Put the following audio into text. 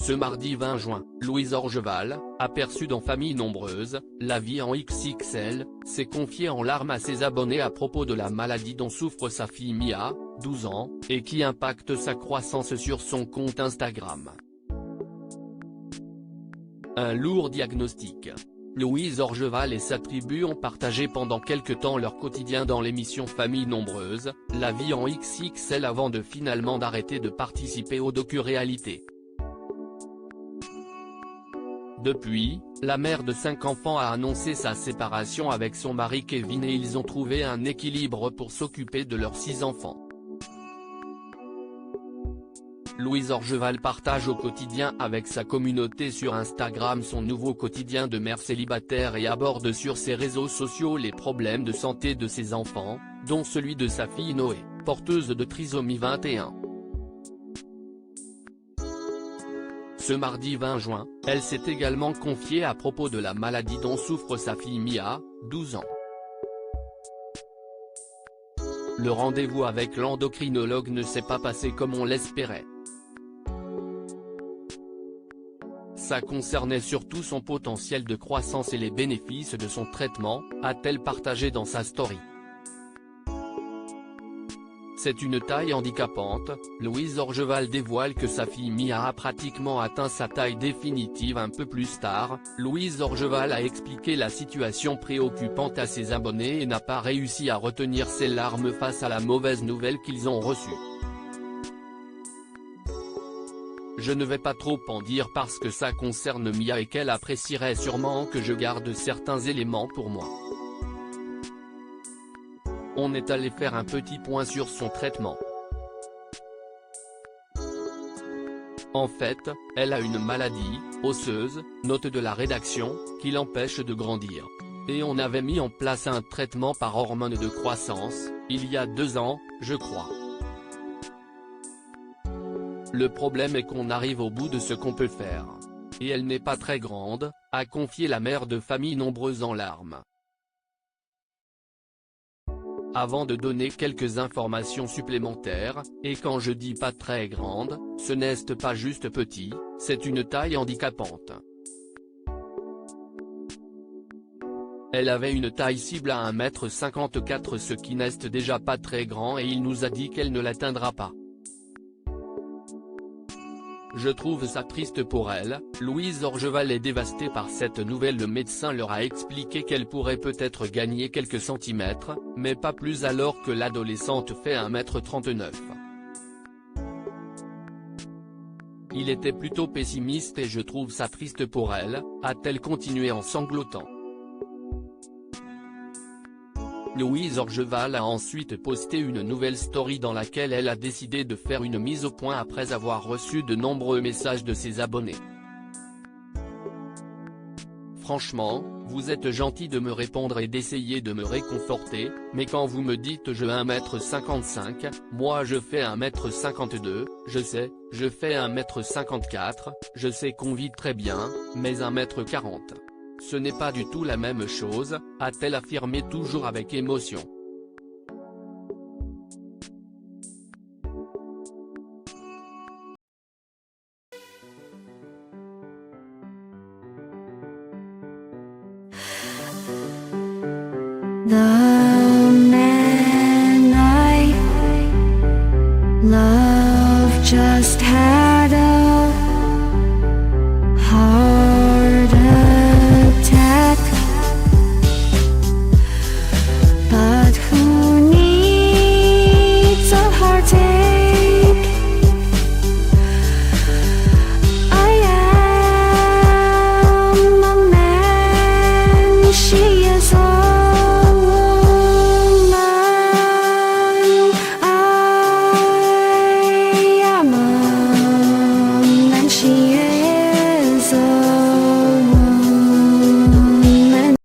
Ce mardi 20 juin, Louise Orgeval, aperçue dans Famille Nombreuse, la vie en XXL, s'est confiée en larmes à ses abonnés à propos de la maladie dont souffre sa fille Mia, 12 ans, et qui impacte sa croissance sur son compte Instagram. Un lourd diagnostic. Louise Orgeval et sa tribu ont partagé pendant quelque temps leur quotidien dans l'émission Famille Nombreuse, la vie en XXL avant de finalement d'arrêter de participer aux docu-réalités. Depuis, la mère de 5 enfants a annoncé sa séparation avec son mari Kevin et ils ont trouvé un équilibre pour s'occuper de leurs 6 enfants. Louise Orgeval partage au quotidien avec sa communauté sur Instagram son nouveau quotidien de mère célibataire et aborde sur ses réseaux sociaux les problèmes de santé de ses enfants, dont celui de sa fille Noé, porteuse de trisomie 21. Ce mardi 20 juin, elle s'est également confiée à propos de la maladie dont souffre sa fille Mia, 12 ans. Le rendez-vous avec l'endocrinologue ne s'est pas passé comme on l'espérait. Ça concernait surtout son potentiel de croissance et les bénéfices de son traitement, a-t-elle partagé dans sa story. C'est une taille handicapante, Louise Orgeval dévoile que sa fille Mia a pratiquement atteint sa taille définitive un peu plus tard. Louise Orgeval a expliqué la situation préoccupante à ses abonnés et n'a pas réussi à retenir ses larmes face à la mauvaise nouvelle qu'ils ont reçue. Je ne vais pas trop en dire parce que ça concerne Mia et qu'elle apprécierait sûrement que je garde certains éléments pour moi. On est allé faire un petit point sur son traitement. En fait, elle a une maladie osseuse, note de la rédaction, qui l'empêche de grandir. Et on avait mis en place un traitement par hormone de croissance, il y a 2 ans, je crois. Le problème est qu'on arrive au bout de ce qu'on peut faire. Et elle n'est pas très grande, a confié la mère de Famille Nombreuse en larmes. Avant de donner quelques informations supplémentaires, et quand je dis pas très grande, ce n'est pas juste petit, c'est une taille handicapante. Elle avait une taille cible à 1,54 m ce qui n'est déjà pas très grand et il nous a dit qu'elle ne l'atteindra pas. Je trouve ça triste pour elle. Louise Orgeval est dévastée par cette nouvelle. Le médecin leur a expliqué qu'elle pourrait peut-être gagner quelques centimètres, mais pas plus alors que l'adolescente fait 1,39 m. Il était plutôt pessimiste et je trouve ça triste pour elle, a-t-elle continué en sanglotant. Louise Orgeval a ensuite posté une nouvelle story dans laquelle elle a décidé de faire une mise au point après avoir reçu de nombreux messages de ses abonnés. Franchement, vous êtes gentil de me répondre et d'essayer de me réconforter, mais quand vous me dites je 1,55 m, moi je fais 1,52 m, je sais, je fais 1,54 m, je sais qu'on vit très bien, mais 1,40 m. Ce n'est pas du tout la même chose, a-t-elle affirmé toujours avec émotion. The